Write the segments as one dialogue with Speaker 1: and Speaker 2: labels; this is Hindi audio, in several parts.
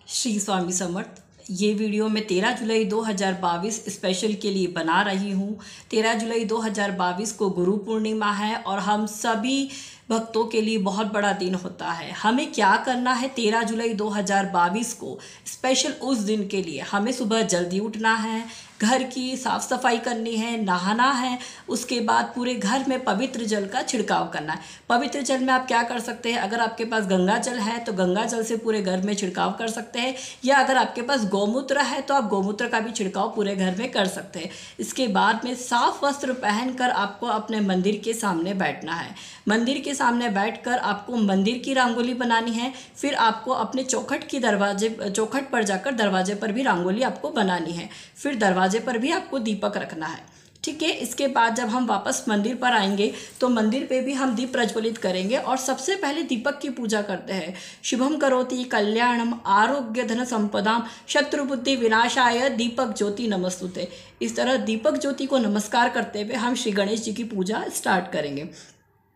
Speaker 1: श्री स्वामी समर्थ। ये वीडियो मैं 13 जुलाई 2022 स्पेशल के लिए बना रही हूँ। 13 जुलाई 2022 को गुरु पूर्णिमा है और हम सभी भक्तों के लिए बहुत बड़ा दिन होता है। हमें क्या करना है 13 जुलाई 2022 को स्पेशल उस दिन के लिए? हमें सुबह जल्दी उठना है, घर की साफ़ सफाई करनी है, नहाना है, उसके बाद पूरे घर में पवित्र जल का छिड़काव करना है। पवित्र जल में आप क्या कर सकते हैं? अगर आपके पास गंगा जल है तो गंगा जल से पूरे घर में छिड़काव कर सकते हैं, या अगर आपके पास गौमूत्र है तो आप गौमूत्र का भी छिड़काव पूरे घर में कर सकते हैं। इसके बाद में साफ वस्त्र पहनकर आपको अपने मंदिर के सामने बैठना है। मंदिर के सामने बैठकर आपको मंदिर की रंगोली बनानी है। फिर आपको अपने चौखट पर जाकर दरवाजे पर भी रंगोली आपको बनानी है। फिर दरवाजे पर भी आपको दीपक रखना है, ठीक है। इसके बाद जब हम वापस मंदिर पर आएंगे तो मंदिर पे भी हम दीप प्रज्वलित करेंगे और सबसे पहले दीपक की पूजा करते हैं। शुभम करोति कल्याणम आरोग्य धन संपदाम शत्रु बुद्धि विनाशाय दीपक ज्योति नमस्तुते। इस तरह दीपक ज्योति को नमस्कार करते हुए हम श्री गणेश जी की पूजा स्टार्ट करेंगे।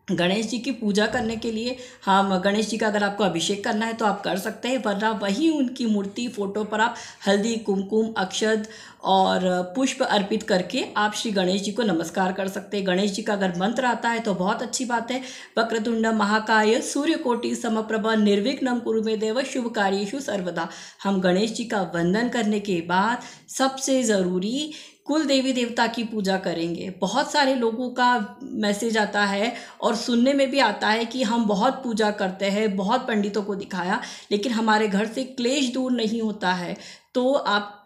Speaker 1: गणेश जी की पूजा करने के लिए हम गणेश जी का अगर आपको अभिषेक करना है तो आप कर सकते हैं, वरना वही उनकी मूर्ति फोटो पर आप हल्दी कुमकुम अक्षत और पुष्प अर्पित करके आप श्री गणेश जी को नमस्कार कर सकते हैं। गणेश जी का अगर मंत्र आता है तो बहुत अच्छी बात है। वक्रतुंड महाकाय सूर्यकोटि समप्रभ निर्विघ्नं कुरु मे देव शुभ कार्येषु सर्वदा। हम गणेश जी का वंदन करने के बाद सबसे ज़रूरी कुल देवी देवता की पूजा करेंगे। बहुत सारे लोगों का मैसेज आता है और सुनने में भी आता है कि हम बहुत पूजा करते हैं, बहुत पंडितों को दिखाया, लेकिन हमारे घर से क्लेश दूर नहीं होता है। तो आपकी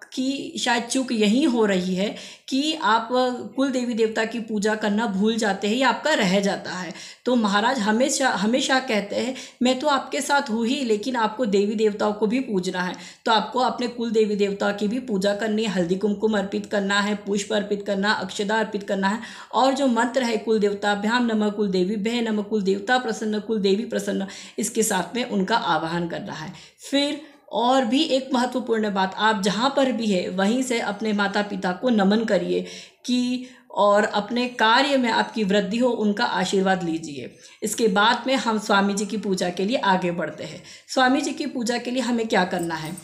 Speaker 1: शायद चूक यही हो रही है कि आप कुल देवी देवता की पूजा करना भूल जाते हैं या आपका रह जाता है। तो महाराज हमेशा हमेशा कहते हैं मैं तो आपके साथ हूँ ही, लेकिन आपको देवी देवताओं को भी पूजना है। तो आपको अपने कुल देवी देवता की भी पूजा करनी है, हल्दी कुमकुम अर्पित करना है, पुष्प अर्पित करना, अक्षता अर्पित करना है। और जो मंत्र है कुल देवताभ्याम नमः कुल देवीभ्यः नमः कुल देवता प्रसन्न कुल देवी प्रसन्न, इसके साथ में उनका आवाहन करना है। फिर और भी एक महत्वपूर्ण बात, आप जहाँ पर भी है वहीं से अपने माता पिता को नमन करिए कि और अपने कार्य में आपकी वृद्धि हो, उनका आशीर्वाद लीजिए। इसके बाद में हम स्वामी जी की पूजा के लिए आगे बढ़ते हैं। स्वामी जी की पूजा के लिए हमें क्या करना है?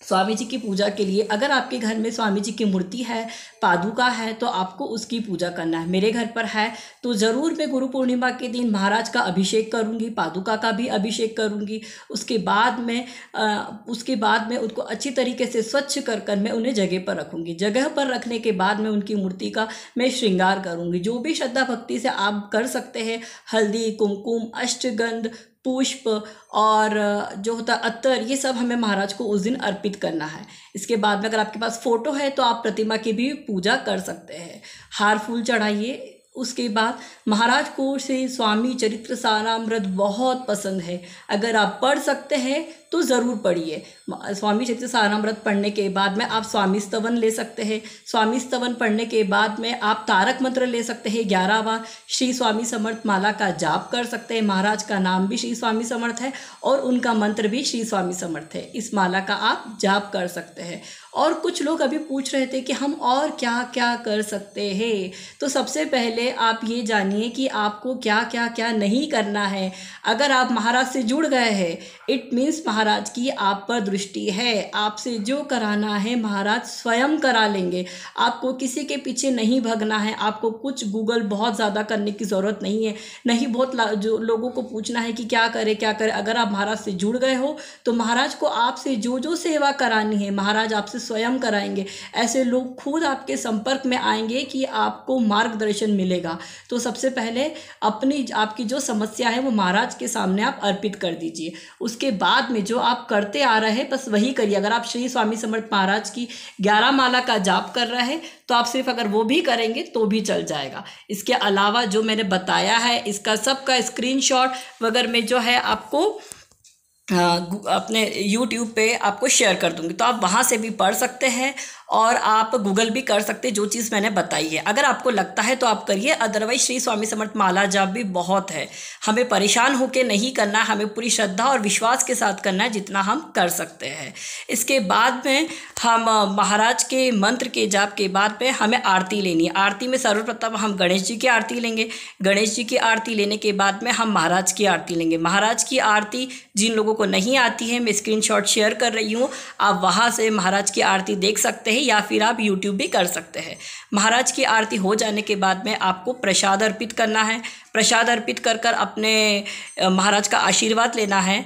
Speaker 1: स्वामी जी की पूजा के लिए अगर आपके घर में स्वामी जी की मूर्ति है, पादुका है, तो आपको उसकी पूजा करना है। मेरे घर पर है तो ज़रूर मैं गुरु पूर्णिमा के दिन महाराज का अभिषेक करूंगी, पादुका का भी अभिषेक करूंगी। उसके बाद में उनको अच्छी तरीके से स्वच्छ कर मैं उन्हें जगह पर रखूंगी। जगह पर रखने के बाद में उनकी मूर्ति का मैं श्रृंगार करूंगी। जो भी श्रद्धा भक्ति से आप कर सकते हैं, हल्दी कुमकुम अष्टगंध पुष्प और जो होता है अत्तर, ये सब हमें महाराज को उस दिन अर्पित करना है। इसके बाद में अगर आपके पास फोटो है तो आप प्रतिमा की भी पूजा कर सकते हैं। हार फूल चढ़ाइए। उसके बाद महाराज को श्री स्वामी चरित्र सारामृत बहुत पसंद है। अगर आप पढ़ सकते हैं तो ज़रूर पढ़िए। स्वामी चरित्र सारामृत पढ़ने के बाद में आप स्वामी स्तवन ले सकते हैं। स्वामी स्तवन पढ़ने के बाद में आप तारक मंत्र ले सकते हैं 11 बार। श्री स्वामी समर्थ माला का जाप कर सकते हैं। महाराज का नाम भी श्री स्वामी समर्थ है और उनका मंत्र भी श्री स्वामी समर्थ है। इस माला का आप जाप कर सकते हैं। और कुछ लोग अभी पूछ रहे थे कि हम और क्या क्या कर सकते हैं, तो सबसे पहले आप ये जानिए कि आपको क्या क्या क्या नहीं करना है। अगर आप महाराज से जुड़ गए हैं, इट मीन्स महाराज की आप पर दृष्टि है। आपसे जो कराना है महाराज स्वयं करा लेंगे। आपको किसी के पीछे नहीं भगना है। आपको कुछ गूगल बहुत ज़्यादा करने की ज़रूरत नहीं है। नहीं बहुत जो लोगों को पूछना है कि क्या करें क्या करें। अगर आप महाराज से जुड़ गए हो तो महाराज को आपसे जो सेवा करानी है महाराज आपसे स्वयं कराएंगे। ऐसे लोग खुद आपके संपर्क में आएंगे कि आपको मार्गदर्शन मिलेगा। तो सबसे पहले आपकी जो समस्या है वो महाराज के सामने आप अर्पित कर दीजिए। उसके बाद में जो आप करते आ रहे हैं बस वही करिए। अगर आप श्री स्वामी समर्थ महाराज की 11 माला का जाप कर रहे हैं तो आप सिर्फ अगर वो भी करेंगे तो भी चल जाएगा। इसके अलावा जो मैंने बताया है इसका सबका स्क्रीनशॉट वगैरह में जो है आपको अपने YouTube पे आपको शेयर कर दूंगी, तो आप वहाँ से भी पढ़ सकते हैं और आप गूगल भी कर सकते हैं जो चीज़ मैंने बताई है। अगर आपको लगता है तो आप करिए, अदरवाइज श्री स्वामी समर्थ माला जाप भी बहुत है। हमें परेशान होकर नहीं करना, हमें पूरी श्रद्धा और विश्वास के साथ करना है जितना हम कर सकते हैं। इसके बाद में हम महाराज के मंत्र के जाप के बाद में हमें आरती लेनी है। आरती में सर्वप्रथम हम गणेश जी की आरती लेंगे। गणेश जी की आरती लेने के बाद में हम महाराज की आरती लेंगे। महाराज की आरती जिन लोगों को को नहीं आती है, मैं स्क्रीनशॉट शेयर कर रही हूँ, आप वहाँ से महाराज की आरती देख सकते हैं या फिर आप यूट्यूब भी कर सकते हैं। महाराज की आरती हो जाने के बाद में आपको प्रसाद अर्पित करना है। प्रसाद अर्पित कर कर अपने महाराज का आशीर्वाद लेना है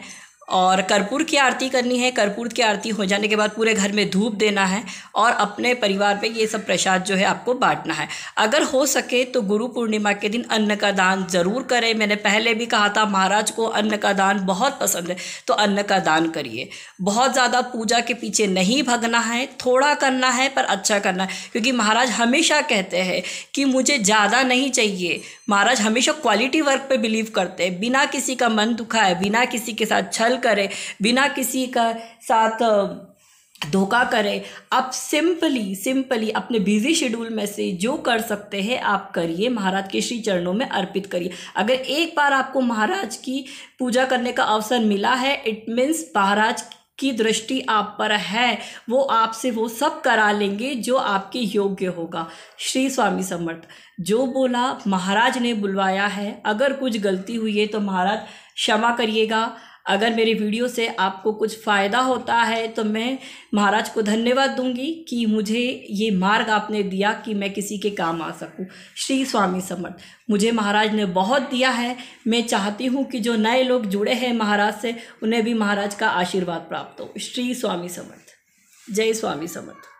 Speaker 1: और कर्पूर की आरती करनी है। कर्पूर की आरती हो जाने के बाद पूरे घर में धूप देना है और अपने परिवार पे ये सब प्रसाद जो है आपको बांटना है। अगर हो सके तो गुरु पूर्णिमा के दिन अन्न का दान ज़रूर करें। मैंने पहले भी कहा था महाराज को अन्न का दान बहुत पसंद है, तो अन्न का दान करिए। बहुत ज़्यादा पूजा के पीछे नहीं भगना है, थोड़ा करना है पर अच्छा करना है, क्योंकि महाराज हमेशा कहते हैं कि मुझे ज़्यादा नहीं चाहिए। महाराज हमेशा क्वालिटी वर्क पे बिलीव करते हैं, बिना किसी का मन दुखाए, बिना किसी के साथ छल करे, बिना किसी का साथ धोखा करे। आप सिंपली अपने बिजी शेड्यूल में से जो कर सकते हैं आप करिए, महाराज के श्री चरणों में अर्पित करिए। अगर एक बार आपको महाराज की पूजा करने का अवसर मिला है, इट मीन्स महाराज की दृष्टि आप पर है, वो आपसे वो सब करा लेंगे जो आपके योग्य होगा। श्री स्वामी समर्थ। जो बोला महाराज ने बुलवाया है, अगर कुछ गलती हुई है तो महाराज क्षमा करिएगा। अगर मेरे वीडियो से आपको कुछ फ़ायदा होता है तो मैं महाराज को धन्यवाद दूंगी कि मुझे ये मार्ग आपने दिया कि मैं किसी के काम आ सकूं। श्री स्वामी समर्थ। मुझे महाराज ने बहुत दिया है, मैं चाहती हूँ कि जो नए लोग जुड़े हैं महाराज से, उन्हें भी महाराज का आशीर्वाद प्राप्त हो। श्री स्वामी समर्थ। जय स्वामी समर्थ।